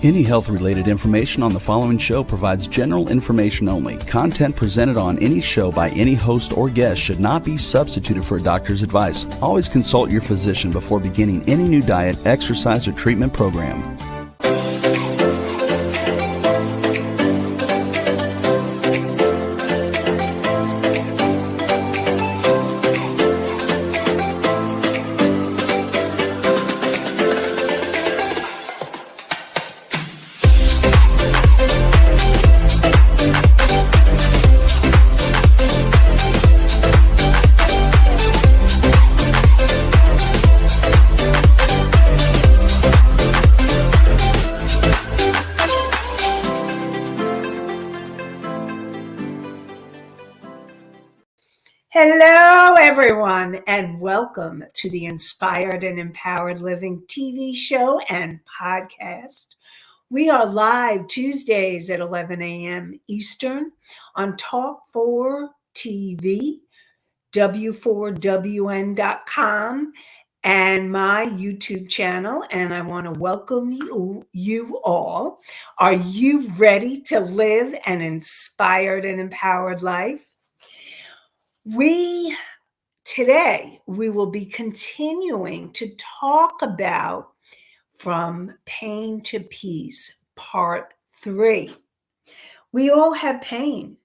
Any health-related information on the following show provides general information only. Content presented on any show by any host or guest should not be substituted for a doctor's advice. Always consult your physician before beginning any new diet, exercise, or treatment program. Hello, everyone, and welcome to the Inspired and Empowered Living TV show and podcast. We are live Tuesdays at 11 a.m. Eastern on Talk 4 TV, W4WN.com, and my YouTube channel, and I want to welcome you all. Are you ready to live an inspired and empowered life? Today, we will be continuing to talk about From Pain to Peace, Part 3. We all have pain.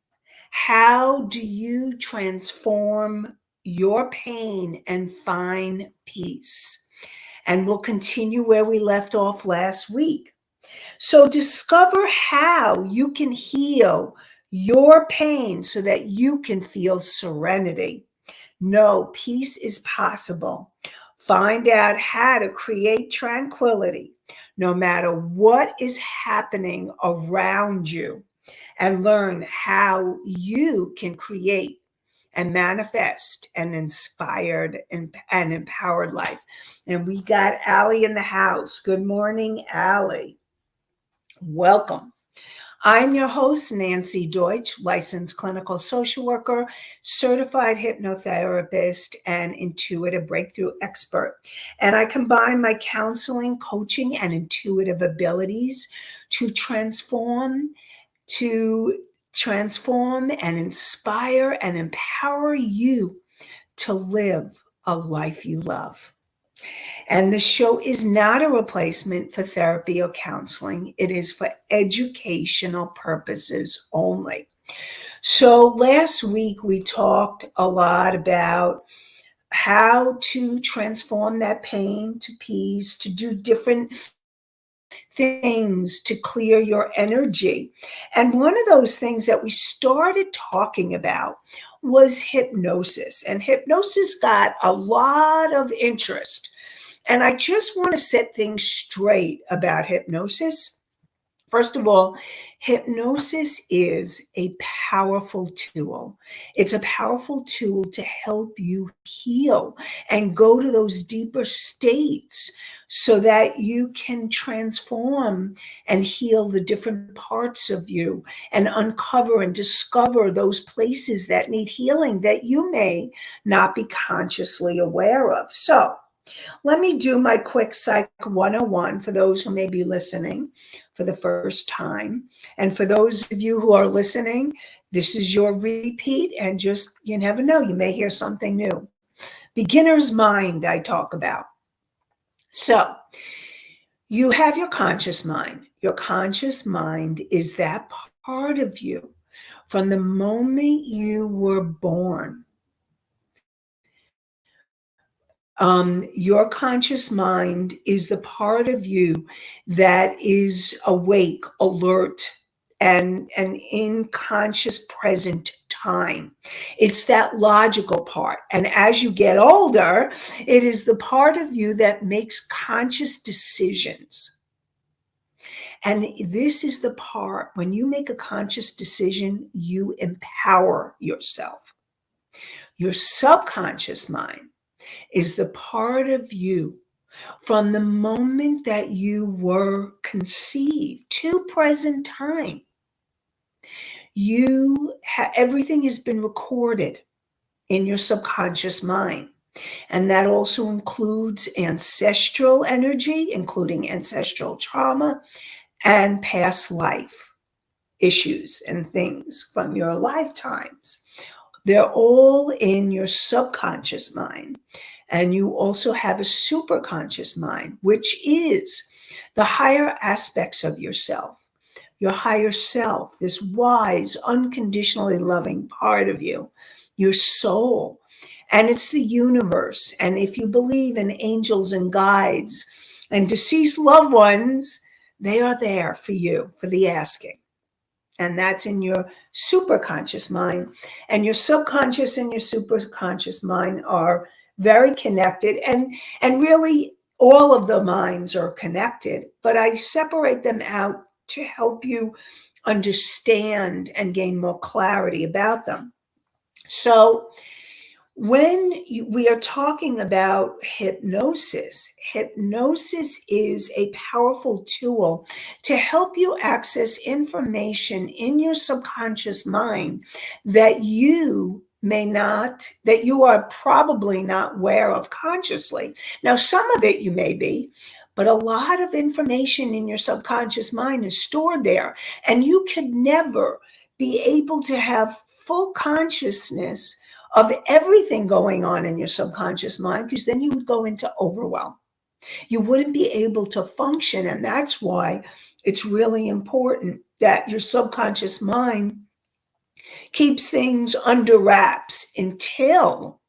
How do you transform your pain and find peace? And we'll continue where we left off last week. So discover how you can heal your pain so that you can feel serenity. No, peace is possible. Find out how to create tranquility no matter what is happening around you, and learn how you can create and manifest an inspired and empowered life. And we got Allie in the house. Good morning, Allie. Welcome. I'm your host, Nancy Deutsch, licensed clinical social worker, certified hypnotherapist, and intuitive breakthrough expert. And I combine my counseling, coaching, and intuitive abilities to transform and inspire and empower you to live a life you love. And the show is not a replacement for therapy or counseling. It is for educational purposes only. So last week we talked a lot about how to transform that pain to peace, to do different things to clear your energy. And one of those things that we started talking about was hypnosis. And hypnosis got a lot of interest. And I just want to set things straight about hypnosis. First of all, hypnosis is a powerful tool. It's a powerful tool to help you heal and go to those deeper states so that you can transform and heal the different parts of you and uncover and discover those places that need healing that you may not be consciously aware of. So, let me do my quick Psych 101 for those who may be listening for the first time. And for those of you who are listening, this is your repeat, and just, you never know, you may hear something new. Beginner's mind, I talk about. So, you have your conscious mind. Your conscious mind is that part of you from the moment you were born. Your conscious mind is the part of you that is awake, alert, and in conscious present time. It's that logical part. And as you get older, it is the part of you that makes conscious decisions. And this is the part, when you make a conscious decision, you empower yourself. Your subconscious mind is the part of you from the moment that you were conceived to present time. Everything has been recorded in your subconscious mind. And that also includes ancestral energy, including ancestral trauma, and past life issues and things from your lifetimes. They're all in your subconscious mind. And you also have a superconscious mind, which is the higher aspects of yourself, your higher self, this wise, unconditionally loving part of you, your soul. And it's the universe. And if you believe in angels and guides and deceased loved ones, they are there for you, for the asking. And that's in your superconscious mind. And your subconscious and your superconscious mind are very connected. And really, all of the minds are connected, but I separate them out to help you understand and gain more clarity about them. So, when we are talking about hypnosis, hypnosis is a powerful tool to help you access information in your subconscious mind that you may not, that you are probably not aware of consciously. Now, some of it you may be, but a lot of information in your subconscious mind is stored there, and you could never be able to have full consciousness of everything going on in your subconscious mind, because then you would go into overwhelm. You wouldn't be able to function. And that's why it's really important that your subconscious mind keeps things under wraps until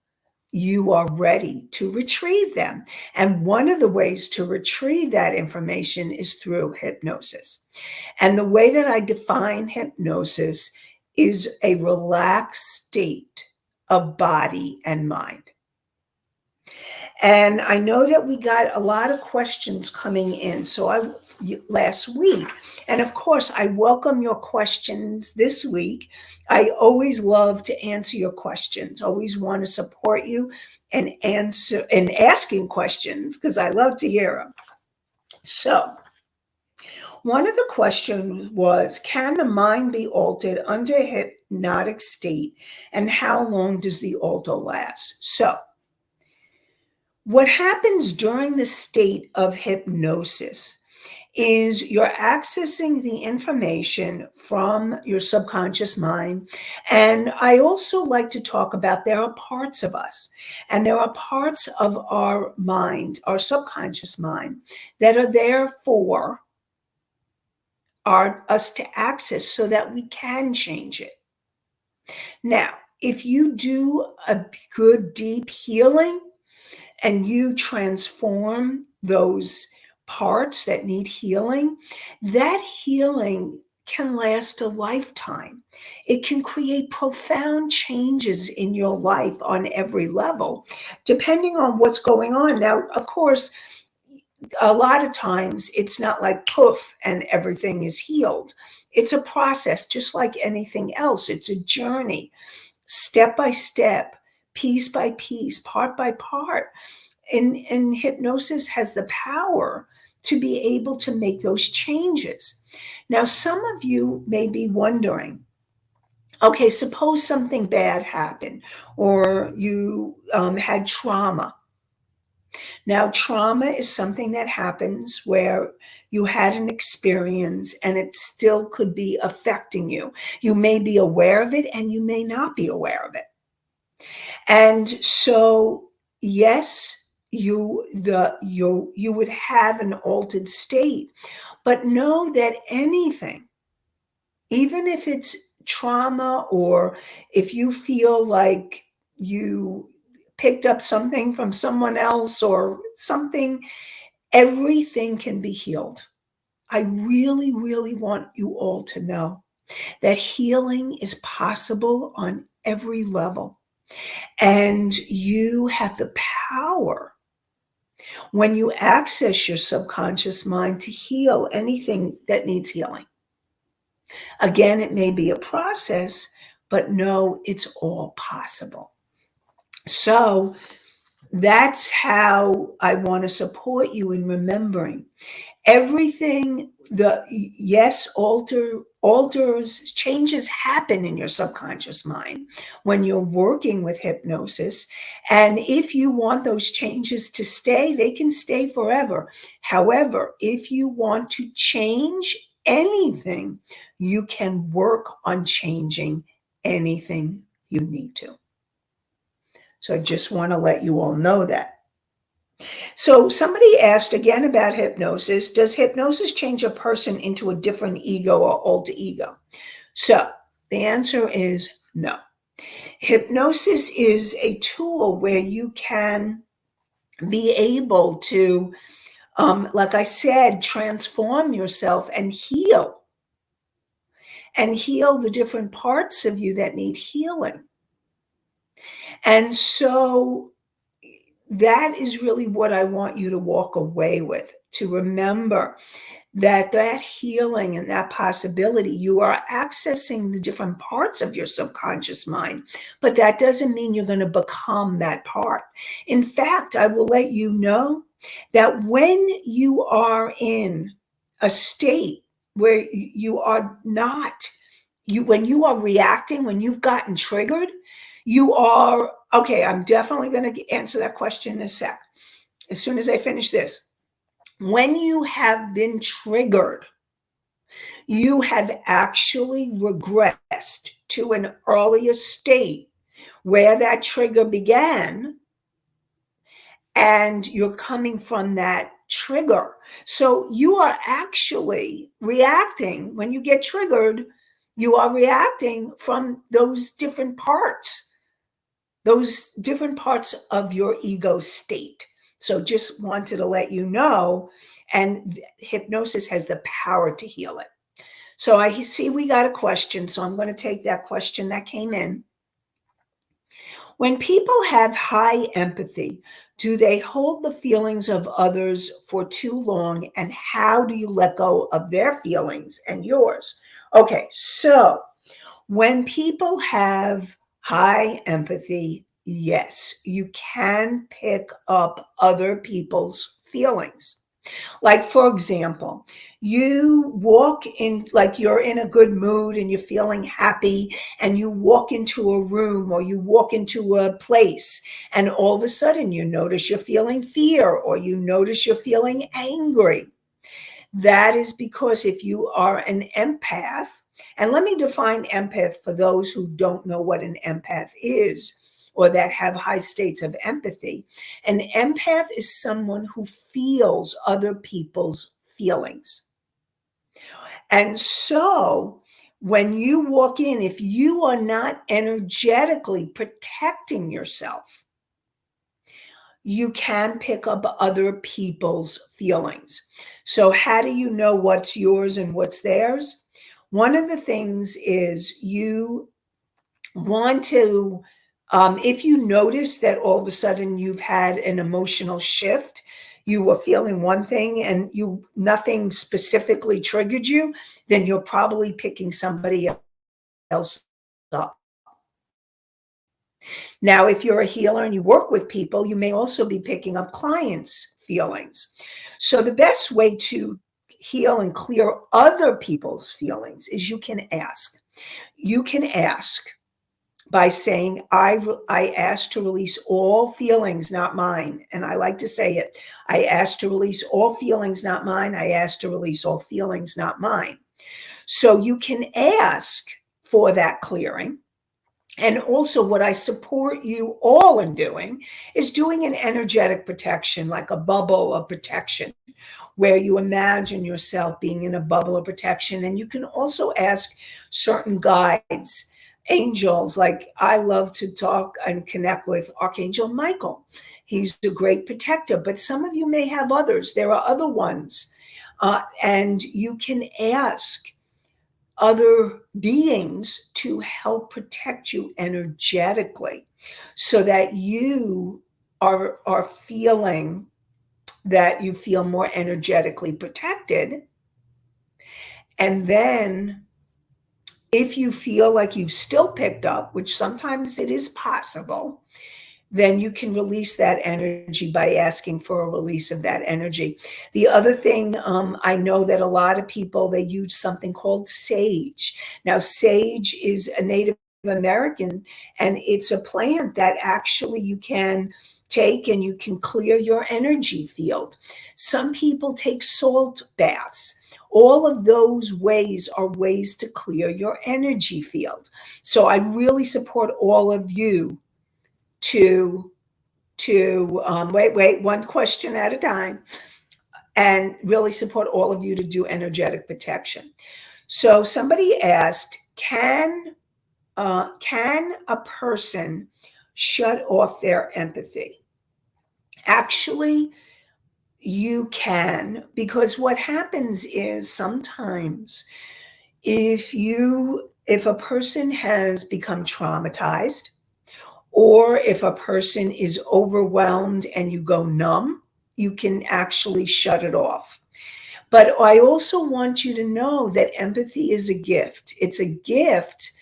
you are ready to retrieve them. And one of the ways to retrieve that information is through hypnosis. And the way that I define hypnosis is a relaxed state of body and mind. And I know that we got a lot of questions coming in. So last week, and of course, I welcome your questions this week. I always love to answer your questions. Always want to support you and answer and asking questions because I love to hear them. So, one of the questions was, can the mind be altered under a hypnotic state, and how long does the alter last? So, what happens during the state of hypnosis is you're accessing the information from your subconscious mind. And I also like to talk about there are parts of us, and there are parts of our mind, our subconscious mind, that are there for us to access so that we can change it. Now, if you do a good deep healing and you transform those parts that need healing, that healing can last a lifetime. It can create profound changes in your life on every level, depending on what's going on. Now, of course, a lot of times it's not like poof and everything is healed. It's a process, just like anything else. It's a journey, step by step, piece by piece, part by part. And hypnosis has the power to be able to make those changes. Now, some of you may be wondering, okay, suppose something bad happened or you had trauma. Now, trauma is something that happens where you had an experience and it still could be affecting you. You may be aware of it and you may not be aware of it. And so, yes, you would have an altered state, but know that anything, even if it's trauma or if you feel like you picked up something from someone else or something, everything can be healed. I really, really want you all to know that healing is possible on every level. And you have the power when you access your subconscious mind to heal anything that needs healing. Again, it may be a process, but no, it's all possible. So that's how I want to support you in remembering. Everything, alters, changes happen in your subconscious mind when you're working with hypnosis. And if you want those changes to stay, they can stay forever. However, if you want to change anything, you can work on changing anything you need to. So I just want to let you all know that. So somebody asked again about hypnosis. Does hypnosis change a person into a different ego or alter ego? So the answer is no. Hypnosis is a tool where you can be able to, like I said, transform yourself and heal the different parts of you that need healing. And so that is really what I want you to walk away with, to remember that healing and that possibility, you are accessing the different parts of your subconscious mind, but that doesn't mean you're going to become that part. In fact, I will let you know that when you are in a state where you are not, when you are reacting, when you've gotten triggered, you are, okay, I'm definitely going to answer that question in a sec. As soon as I finish this, when you have been triggered, you have actually regressed to an earlier state where that trigger began, and you're coming from that trigger. So you are actually reacting when you get triggered, you are reacting from those different parts of your ego state. So just wanted to let you know, and hypnosis has the power to heal it. So I see we got a question, so I'm going to take that question that came in. When people have high empathy, do they hold the feelings of others for too long? And how do you let go of their feelings and yours? Okay, so when people have high empathy, yes, you can pick up other people's feelings. Like, for example, you walk in, like you're in a good mood and you're feeling happy, and you walk into a room or you walk into a place, and all of a sudden you notice you're feeling fear or you notice you're feeling angry. That is because if you are an empath, and let me define empath for those who don't know what an empath is or that have high states of empathy. An empath is someone who feels other people's feelings. And so when you walk in, if you are not energetically protecting yourself, you can pick up other people's feelings. So how do you know what's yours and what's theirs? One of the things is you want to, if you notice that all of a sudden you've had an emotional shift, you were feeling one thing and nothing specifically triggered you, then you're probably picking somebody else up. Now, if you're a healer and you work with people, you may also be picking up clients' feelings. So the best way to heal and clear other people's feelings is you can ask. You can ask by saying, I ask to release all feelings, not mine. And I like to say it. I ask to release all feelings, not mine. I ask to release all feelings, not mine. So you can ask for that clearing. And also, what I support you all in doing is doing an energetic protection, like a bubble of protection, where you imagine yourself being in a bubble of protection. And you can also ask certain guides, angels. Like I love to talk and connect with Archangel Michael. He's a great protector, but some of you may have others. There are other ones. And you can ask other beings to help protect you energetically so that you are feeling that you feel more energetically protected. And then if you feel like you've still picked up, which sometimes it is possible, then you can release that energy by asking for a release of that energy. The other thing, I know that a lot of people, they use something called sage. Now, sage is a Native American, and it's a plant that actually you can take and you can clear your energy field. Some people take salt baths. All of those ways are ways to clear your energy field. So I really support all of you to wait, one question at a time, and really support all of you to do energetic protection. So somebody asked, can a person shut off their empathy? Actually, you can, because what happens is sometimes if a person has become traumatized, or if a person is overwhelmed and you go numb, you can actually shut it off. But I also want you to know that empathy is a gift. It's a gift,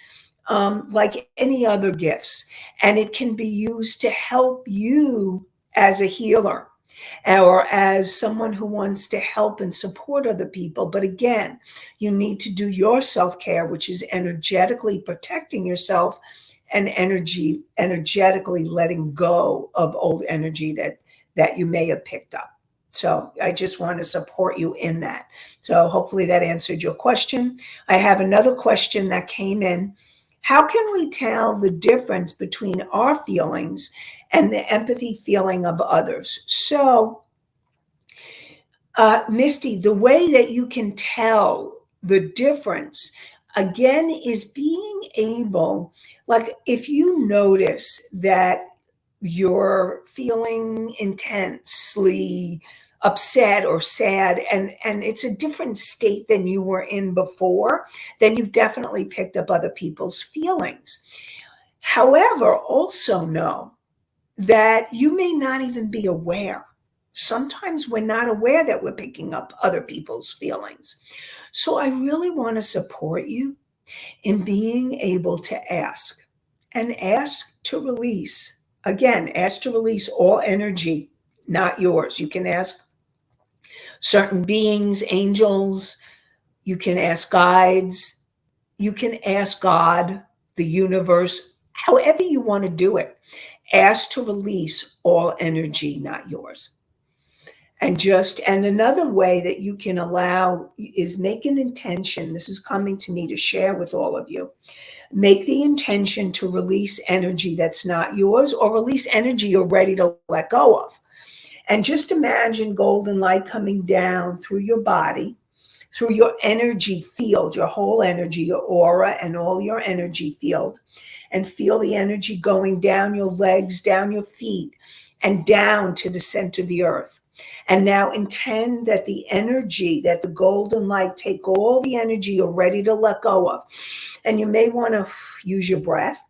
like any other gifts, and it can be used to help you as a healer or as someone who wants to help and support other people. But again, you need to do your self-care, which is energetically protecting yourself and energetically letting go of old energy that you may have picked up. So I just want to support you in that. So hopefully that answered your question. I have another question that came in. How can we tell the difference between our feelings and the empathy feeling of others? So, Misty, the way that you can tell the difference, again, is being able, like if you notice that you're feeling intensely upset or sad, and it's a different state than you were in before, then you've definitely picked up other people's feelings. However, also know that you may not even be aware. Sometimes we're not aware that we're picking up other people's feelings. So I really want to support you in being able to ask and ask to release. Again, ask to release all energy, not yours. You can ask certain beings, angels, you can ask guides, you can ask God, the universe, however you want to do it. Ask to release all energy, not yours. And another way that you can allow is make an intention. This is coming to me to share with all of you. Make the intention to release energy that's not yours, or release energy you're ready to let go of. And just imagine golden light coming down through your body, through your energy field, your whole energy, your aura, and all your energy field. And feel the energy going down your legs, down your feet, and down to the center of the earth. And now intend that the energy, that the golden light take all the energy you're ready to let go of. And you may want to use your breath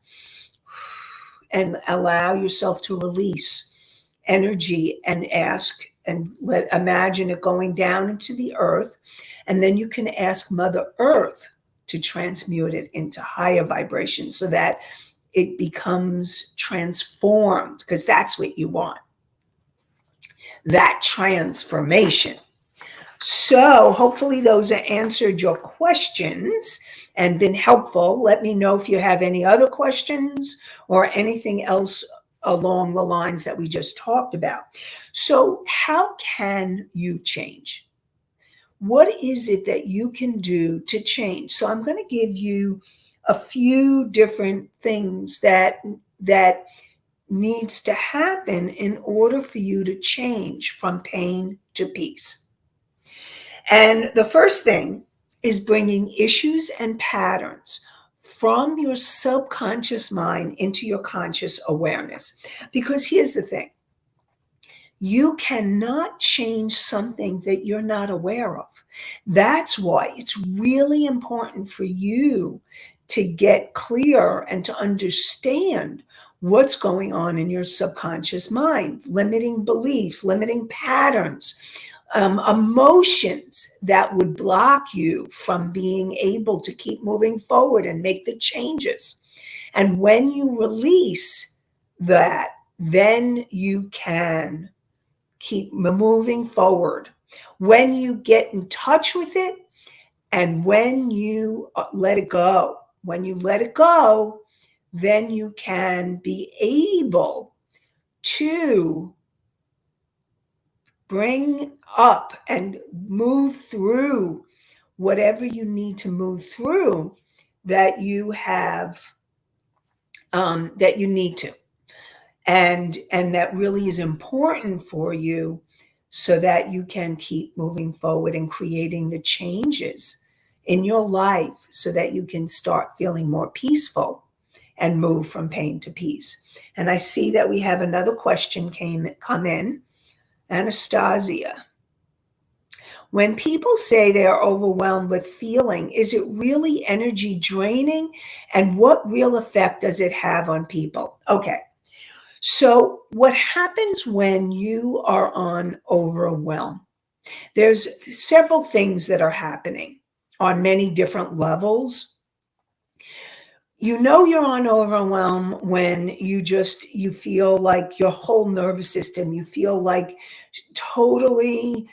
and allow yourself to release energy and ask and imagine it going down into the earth. And then you can ask Mother Earth to transmute it into higher vibrations so that it becomes transformed, because that's what you want, that transformation. So hopefully those have answered your questions and been helpful. Let me know if you have any other questions or anything else along the lines that we just talked about. So how can you change? What is it that you can do to change? So I'm going to give you a few different things that needs to happen in order for you to change from pain to peace. And the first thing is bringing issues and patterns from your subconscious mind into your conscious awareness. Because here's the thing. You cannot change something that you're not aware of. That's why it's really important for you to get clear and to understand what's going on in your subconscious mind, limiting beliefs, limiting patterns, emotions that would block you from being able to keep moving forward and make the changes. And when you release that, then you can keep moving forward. When you get in touch with it and when you let it go, then you can be able to bring up and move through whatever you need to move through that you have, that you need to. And that really is important for you so that you can keep moving forward and creating the changes in your life so that you can start feeling more peaceful and move from pain to peace. And I see that we have another question come in. Anastasia. When people say they are overwhelmed with feeling, is it really energy draining? And what real effect does it have on people? Okay. So what happens when you are on overwhelm? There's several things that are happening on many different levels. You know you're on overwhelm when you feel like your whole nervous system, you feel like totally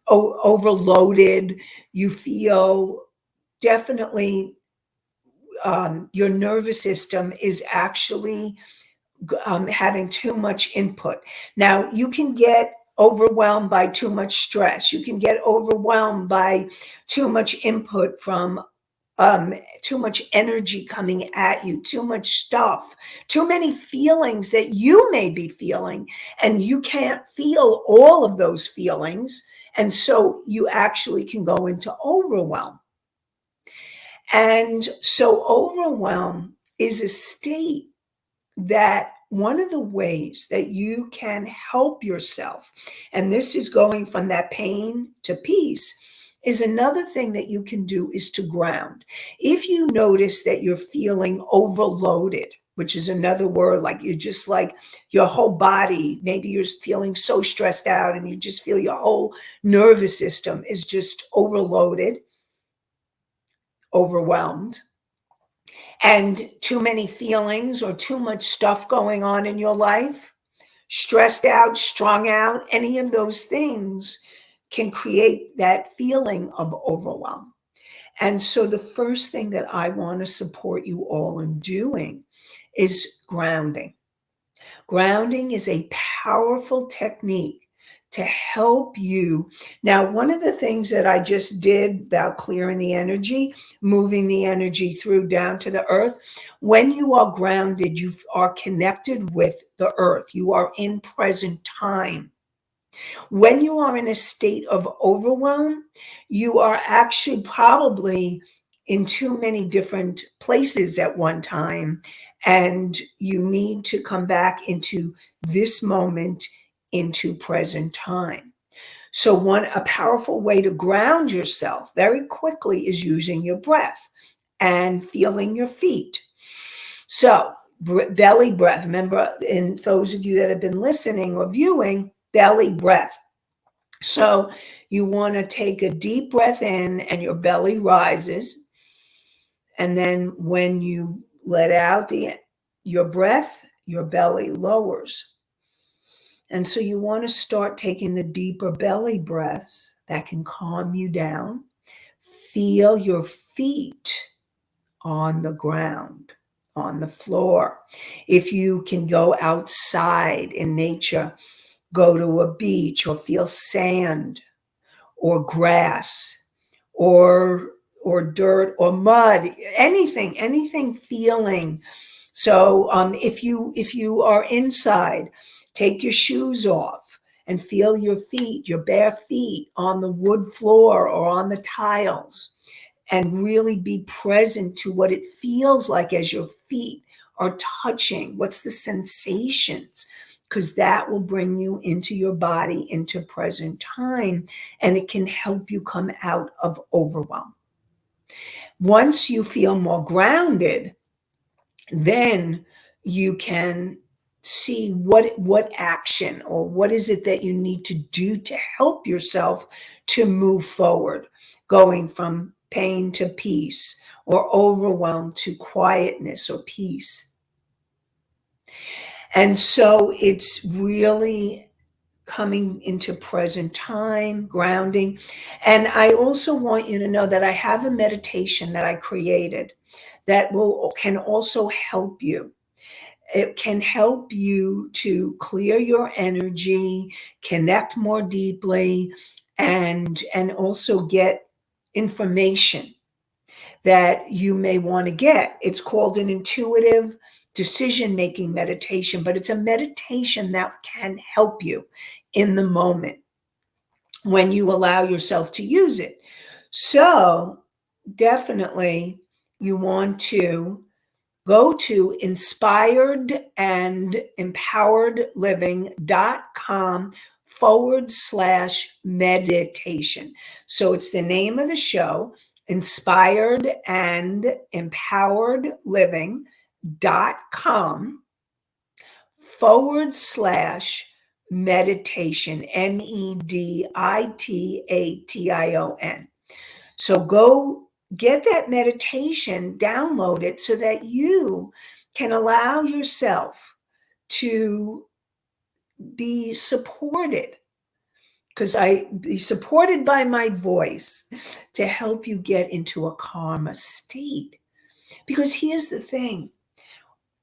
overloaded. You feel definitely your nervous system is actually having too much input. Now, you can get overwhelmed by too much stress. You can get overwhelmed by too much input from too much energy coming at you, too much stuff, too many feelings that you may be feeling, and you can't feel all of those feelings. And so you actually can go into overwhelm. And so overwhelm is a state that one of the ways that you can help yourself, and this is going from that pain to peace, is another thing that you can do is to ground. If you notice that you're feeling overloaded, which is another word, like you're just like your whole body, maybe you're feeling so stressed out and you just feel your whole nervous system is just overloaded, overwhelmed, and too many feelings or too much stuff going on in your life, stressed out, strung out, any of those things can create that feeling of overwhelm. And so the first thing that I want to support you all in doing is grounding. Grounding is a powerful technique to help you. Now, one of the things that I just did about clearing the energy, moving the energy through down to the earth, when you are grounded, you are connected with the earth. You are in present time. When you are in a state of overwhelm, you are actually probably in too many different places at one time, and you need to come back into this moment, into present time. So a powerful way to ground yourself very quickly is using your breath and feeling your feet. So belly breath, remember, in those of you that have been listening or viewing, belly breath. So you want to take a deep breath in and your belly rises. And then when you let out your breath, your belly lowers. And so you want to start taking the deeper belly breaths that can calm you down. Feel your feet on the ground, on the floor. If you can go outside in nature, go to a beach or feel sand or grass or dirt or mud, anything feeling. So if you are inside, take your shoes off and feel your feet, your bare feet on the wood floor or on the tiles, and really be present to what it feels like as your feet are touching. What's the sensations? Because that will bring you into your body, into present time, and it can help you come out of overwhelm. Once you feel more grounded, then you can see what action or what is it that you need to do to help yourself to move forward, going from pain to peace or overwhelm to quietness or peace. And so it's really coming into present time, grounding. And I also want you to know that I have a meditation that I created that can also help you. It can help you to clear your energy, connect more deeply, and also get information that you may want to get. It's called an intuitive decision making meditation, but it's a meditation that can help you in the moment when you allow yourself to use it. So, definitely, you want to go to inspiredandempoweredliving.com/meditation. So it's the name of the show, inspired and empowered living.com/meditation, meditation. So go get that meditation, download it so that you can allow yourself to be supported, because I be supported by my voice to help you get into a calmer state. Because here's the thing,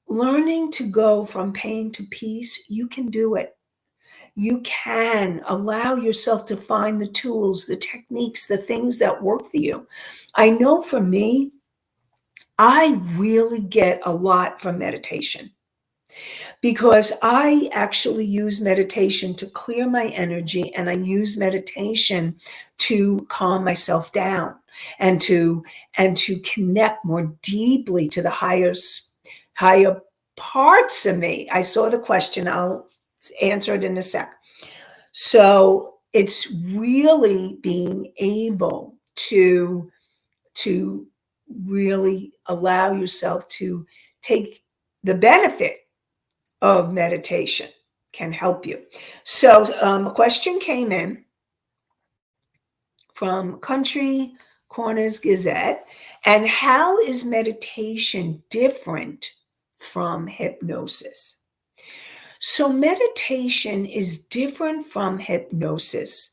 learning to go from pain to peace, you can do it. You can allow yourself to find the tools, the techniques, the things that work for you. I know for me, I really get a lot from meditation because I actually use meditation to clear my energy, and I use meditation to calm myself down and to connect more deeply to the higher parts of me. I saw the question. I'll answer it in a sec. So it's really being able to really allow yourself to take the benefit of meditation can help you. So a question came in from Country Corners Gazette. And how is meditation different from hypnosis? So meditation is different from hypnosis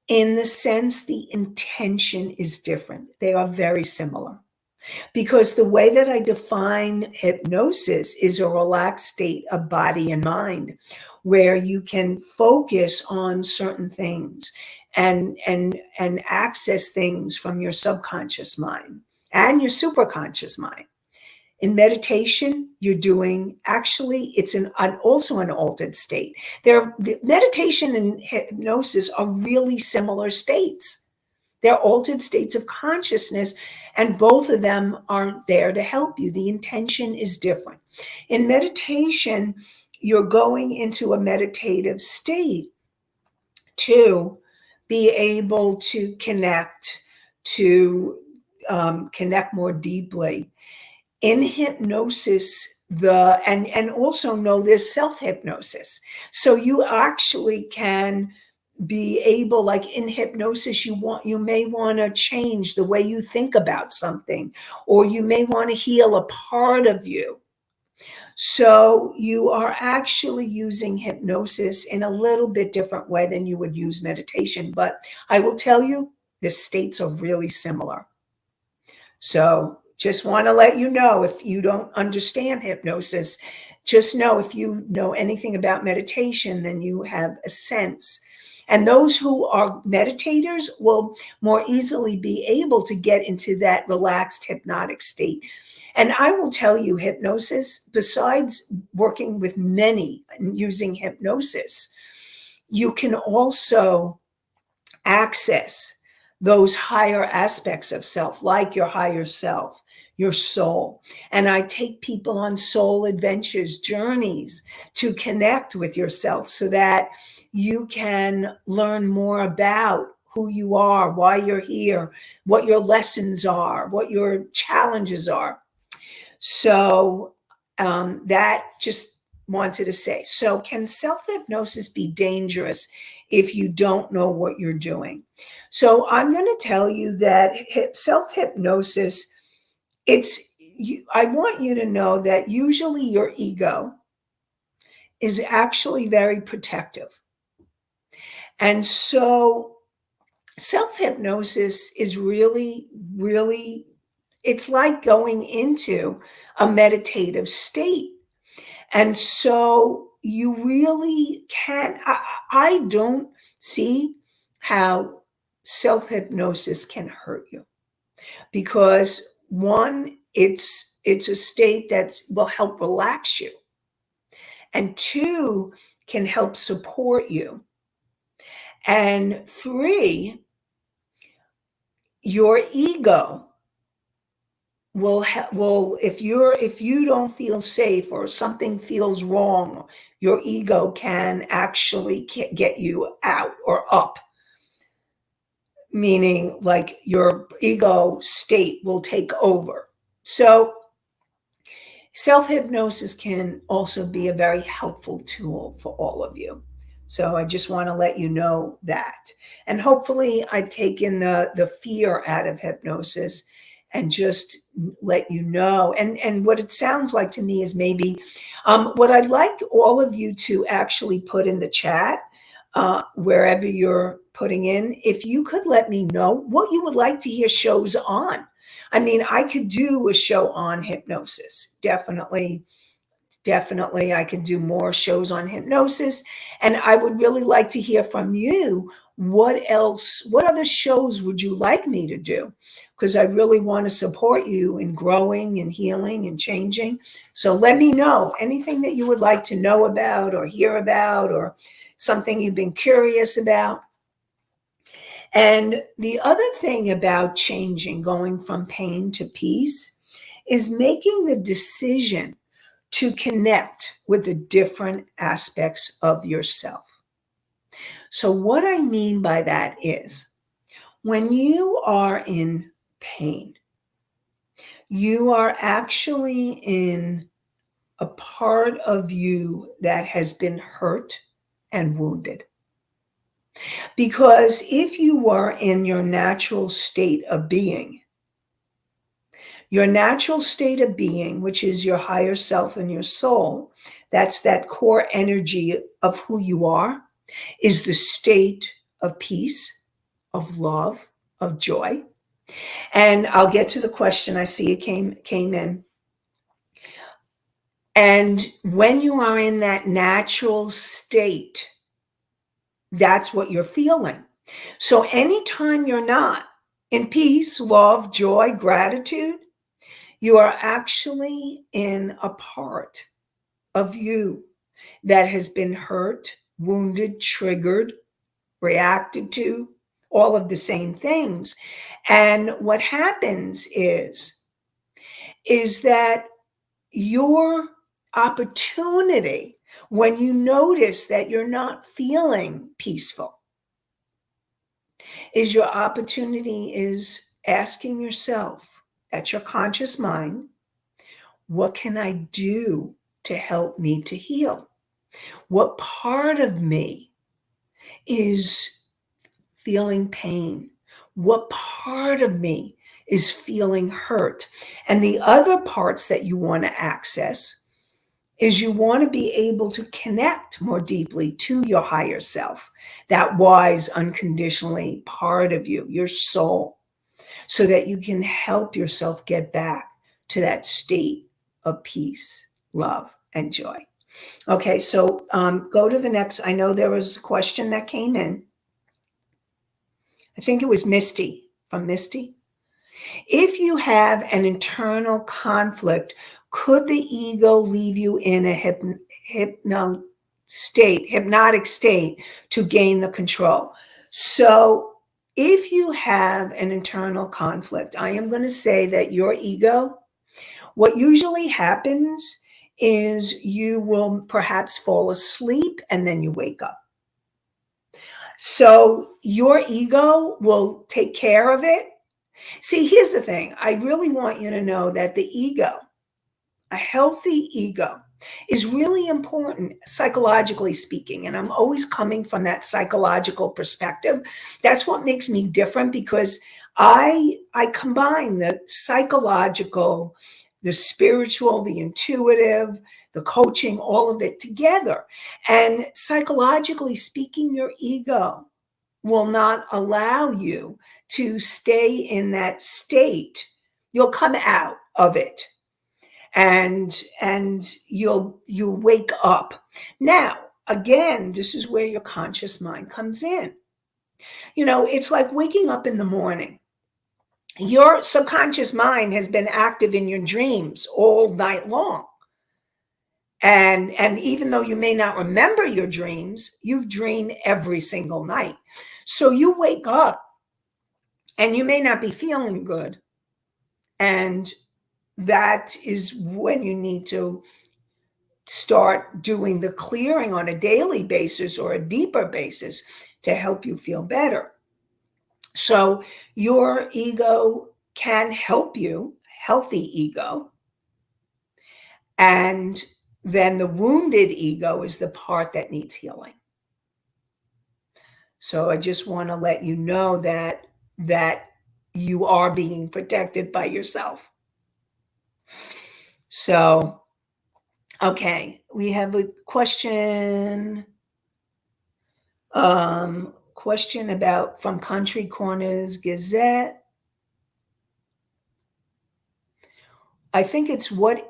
in the sense the intention is different. They are very similar. Because the way that I define hypnosis is a relaxed state of body and mind where you can focus on certain things and access things from your subconscious mind and your superconscious mind. In meditation, you're doing, actually, it's also an altered state. Meditation and hypnosis are really similar states. They're altered states of consciousness, and both of them are there to help you. The intention is different. In meditation, you're going into a meditative state to be able to connect more deeply. In hypnosis, and also know there's self-hypnosis. So you actually can be able, like in hypnosis, you may want to change the way you think about something, or you may want to heal a part of you. So you are actually using hypnosis in a little bit different way than you would use meditation. But I will tell you, the states are really similar. So just want to let you know, if you don't understand hypnosis, just know if you know anything about meditation, then you have a sense. And those who are meditators will more easily be able to get into that relaxed hypnotic state. And I will tell you, hypnosis, besides working with many and using hypnosis, you can also access those higher aspects of self, like your higher self, your soul. And I take people on soul adventures, journeys to connect with yourself so that you can learn more about who you are, why you're here, what your lessons are, what your challenges are. So that just wanted to say. So can self-hypnosis be dangerous if you don't know what you're doing? So I'm going to tell you that self-hypnosis, I want you to know that usually your ego is actually very protective. And so self-hypnosis is really, it's like going into a meditative state. And so you really can, I don't see how self-hypnosis can hurt you, because one, it's a state that will help relax you, and two, can help support you, and three, your ego will, if you don't feel safe or something feels wrong, your ego can actually get you out or up, meaning like your ego state will take over. So self-hypnosis can also be a very helpful tool for all of you. So I just want to let you know that. And hopefully I've taken the fear out of hypnosis and just let you know. And what it sounds like to me is maybe what I'd like all of you to actually put in the chat, wherever you're putting in, if you could let me know what you would like to hear shows on. I mean, I could do a show on hypnosis. Definitely, definitely, I could do more shows on hypnosis. And I would really like to hear from you. What else, what other shows would you like me to do? Because I really want to support you in growing and healing and changing. So let me know anything that you would like to know about or hear about, or something you've been curious about. And the other thing about changing, going from pain to peace, is making the decision to connect with the different aspects of yourself. So, what I mean by that is when you are in pain, you are actually in a part of you that has been hurt and wounded. Because if you were in your natural state of being, which is your higher self and your soul, that's that core energy of who you are, is the state of peace, of love, of joy. And I'll get to the question. I see it came in. And when you are in that natural state, that's what you're feeling. So anytime you're not in peace, love, joy, gratitude, you are actually in a part of you that has been hurt, wounded, triggered, reacted to, all of the same things. And what happens is that your opportunity, when you notice that you're not feeling peaceful, is your opportunity is asking yourself, that's your conscious mind, what can I do to help me to heal? What part of me is feeling pain? What part of me is feeling hurt? And the other parts that you want to access is you want to be able to connect more deeply to your higher self, that wise, unconditionally part of you, your soul, so that you can help yourself get back to that state of peace, love, and joy. Okay, so go to the next. I know there was a question that came in. I think it was Misty, from Misty. If you have an internal conflict, could the ego leave you in a hypnotic state to gain the control? So if you have an internal conflict, I am going to say that your ego, what usually happens is you will perhaps fall asleep and then you wake up. So your ego will take care of it. See, here's the thing. I really want you to know that the ego, a healthy ego, is really important psychologically speaking. And I'm always coming from that psychological perspective. That's what makes me different, because I combine the psychological the spiritual, the intuitive, the coaching, all of it together. And psychologically speaking, your ego will not allow you to stay in that state. You'll come out of it, and you'll wake up. Now, again, this is where your conscious mind comes in. It's like waking up in the morning. Your subconscious mind has been active in your dreams all night long. And even though you may not remember your dreams, you dream every single night. So you wake up and you may not be feeling good. And that is when you need to start doing the clearing on a daily basis or a deeper basis to help you feel better. So your ego can help you, healthy ego. And then the wounded ego is the part that needs healing. So I just want to let you know that you are being protected by yourself. So, okay, we have a question. Question about from Country Corners Gazette. I think it's what's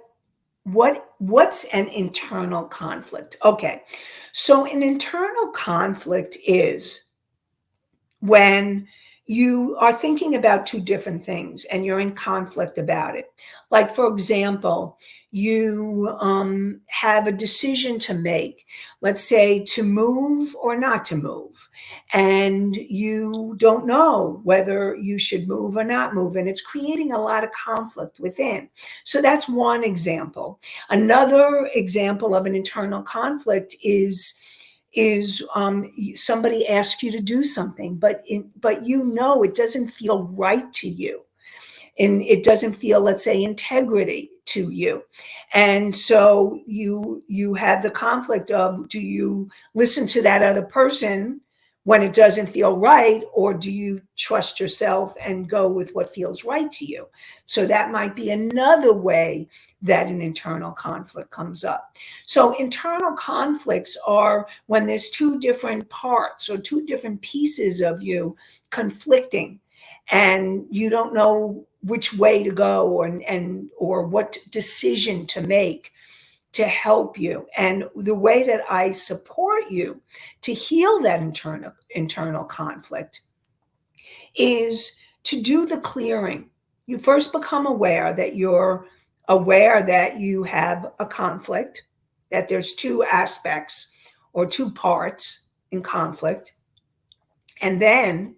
an internal conflict? Okay. So an internal conflict is when you are thinking about two different things and you're in conflict about it. Like, for example, you have a decision to make, let's say to move or not to move, and you don't know whether you should move or not move, and it's creating a lot of conflict within. So that's one example. Another example of an internal conflict is somebody asks you to do something, but it doesn't feel right to you, and it doesn't feel, let's say, integrity to you, and so you have the conflict of, do you listen to that other person when it doesn't feel right, or do you trust yourself and go with what feels right to you? So that might be another way that an internal conflict comes up. So internal conflicts are when there's two different parts or two different pieces of you conflicting, and you don't know which way to go or what decision to make to help you. And the way that I support you to heal that internal conflict is to do the clearing. You first become aware that you have a conflict, that there's two aspects or two parts in conflict. And then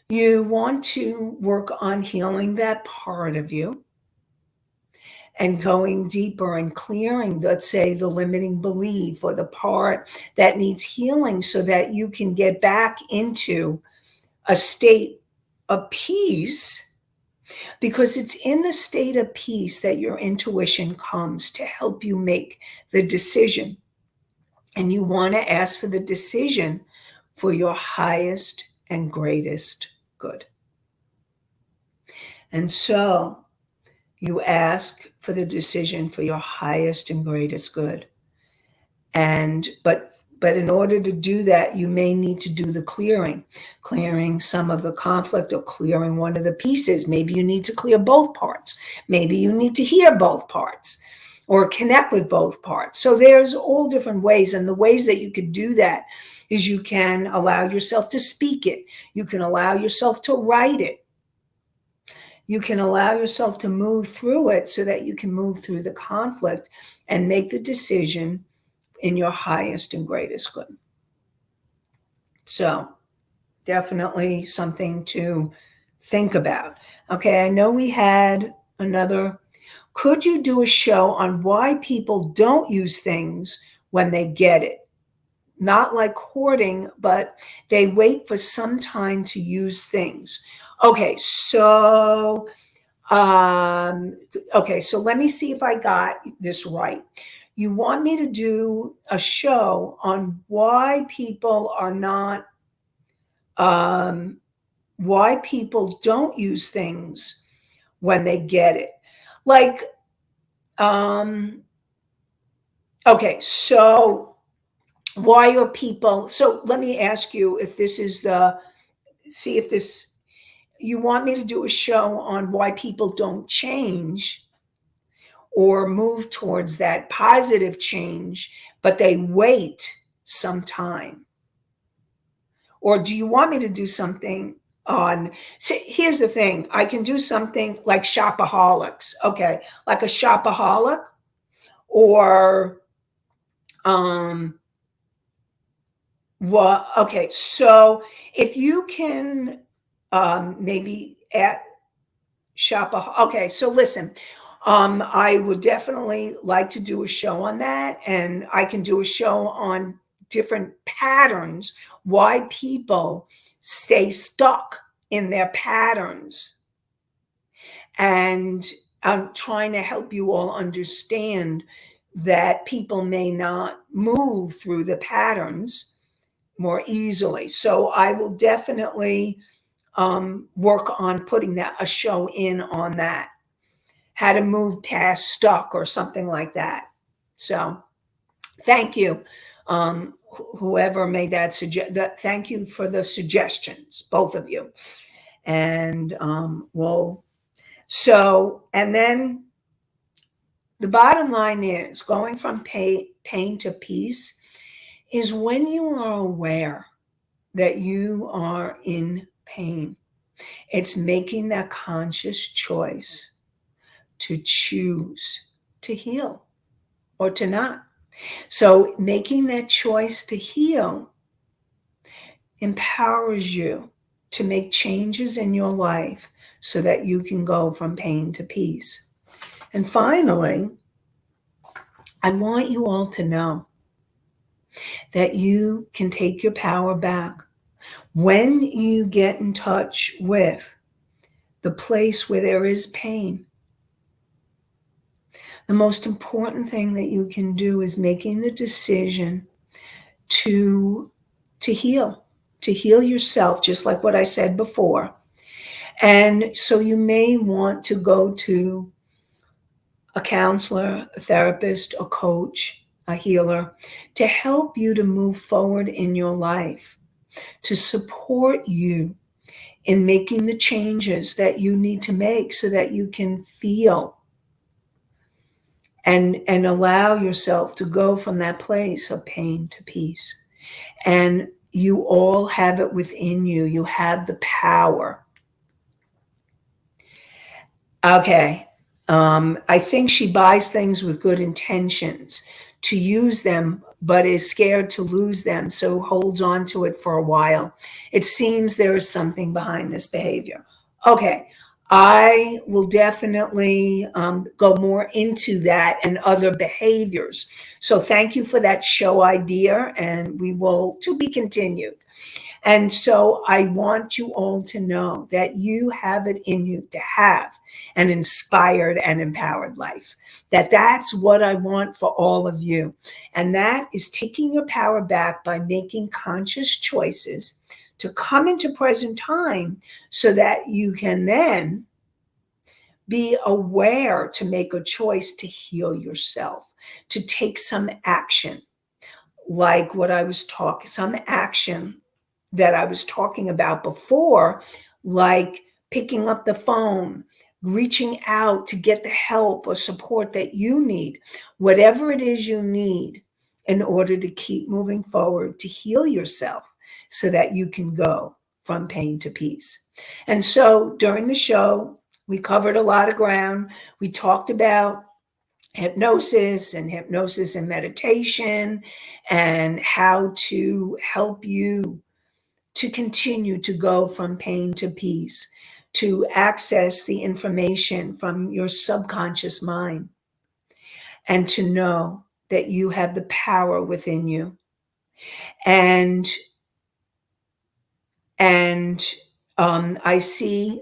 you want to work on healing that part of you and going deeper and clearing, let's say, the limiting belief or the part that needs healing, so that you can get back into a state of peace, because it's in the state of peace that your intuition comes to help you make the decision. And you want to ask for the decision for your highest and greatest good. And so you ask for the decision for your highest and greatest good. But in order to do that, you may need to do the clearing some of the conflict, or clearing one of the pieces. Maybe you need to clear both parts. Maybe you need to hear both parts or connect with both parts. So there's all different ways. And the ways that you could do that is you can allow yourself to speak it. You can allow yourself to write it. You can allow yourself to move through it so that you can move through the conflict and make the decision in your highest and greatest good. So definitely something to think about. Okay, I know we had another. Could you do a show on why people don't use things when they get it? Not like hoarding, but they wait for some time to use things. Okay, so let me see if I got this right. You want me to do a show on why people why people don't use things when they get it. Like, okay, so why are people, so let me ask you if this is see if this, you want me to do a show on why people don't change or move towards that positive change, but they wait some time? Or do you want me to do something on, see, here's the thing, I can do something like shopaholics, okay, like a shopaholic, or well, okay, so if you can maybe at okay, so listen, I would definitely like to do a show on that, and I can do a show on different patterns, why people stay stuck in their patterns. And I'm trying to help you all understand that people may not move through the patterns more easily. So I will definitely work on putting that a show in on that, how to move past stuck or something like that. So thank you, whoever made that thank you for the suggestions, both of you. And and then the bottom line is going from pain to peace is when you are aware that you are in pain. It's making that conscious choice to choose to heal or to not. So making that choice to heal empowers you to make changes in your life so that you can go from pain to peace. And finally, I want you all to know that you can take your power back when you get in touch with the place where there is pain. The most important thing that you can do is making the decision to heal, to heal yourself, just like what I said before. And so you may want to go to a counselor, a therapist, a coach, a healer, to help you to move forward in your life, to support you in making the changes that you need to make so that you can feel and allow yourself to go from that place of pain to peace. And you all have it within you. You have the power. Okay. I think she buys things with good intentions to use them, but is scared to lose them, so holds on to it for a while. It seems there is something behind this behavior. Okay. I will definitely go more into that and other behaviors. So thank you for that show idea, and we will to be continued. And so I want you all to know that you have it in you to have an inspired and empowered life. That's what I want for all of you. And that is taking your power back by making conscious choices to come into present time so that you can then be aware to make a choice to heal yourself, to take some action, like what I was talking, some action that I was talking about before, like picking up the phone, reaching out to get the help or support that you need, whatever it is you need in order to keep moving forward, to heal yourself so that you can go from pain to peace. And so during the show, we covered a lot of ground. We talked about hypnosis and meditation and how to help you to continue to go from pain to peace, to access the information from your subconscious mind, and to know that you have the power within you. And I see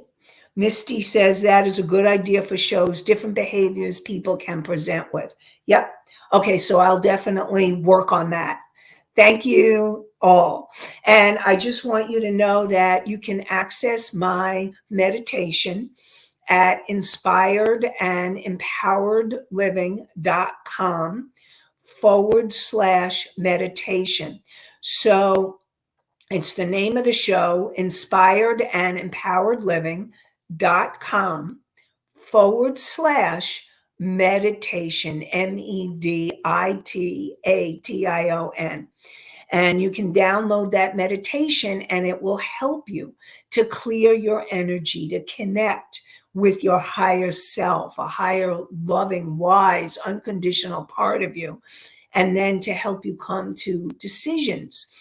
Misty says that is a good idea for shows, different behaviors people can present with. Yep. Okay, so I'll definitely work on that. Thank you all. And I just want you to know that you can access my meditation at inspiredandempoweredliving.com/meditation. So it's the name of the show, inspiredandempoweredliving.com/meditation, meditation. And you can download that meditation, and it will help you to clear your energy, to connect with your higher self, a higher, loving, wise, unconditional part of you, and then to help you come to decisions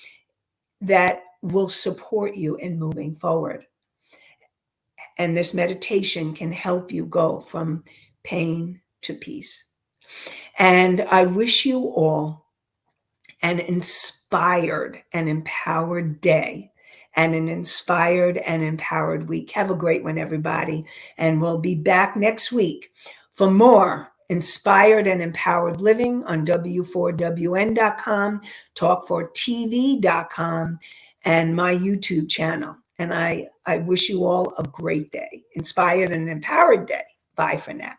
that will support you in moving forward. And this meditation can help you go from pain to peace. And I wish you all an inspired and empowered day and an inspired and empowered week. Have a great one, everybody. And we'll be back next week for more Inspired and Empowered Living on W4WN.com, Talk4TV.com, and my YouTube channel. And I wish you all a great day, inspired and empowered day. Bye for now.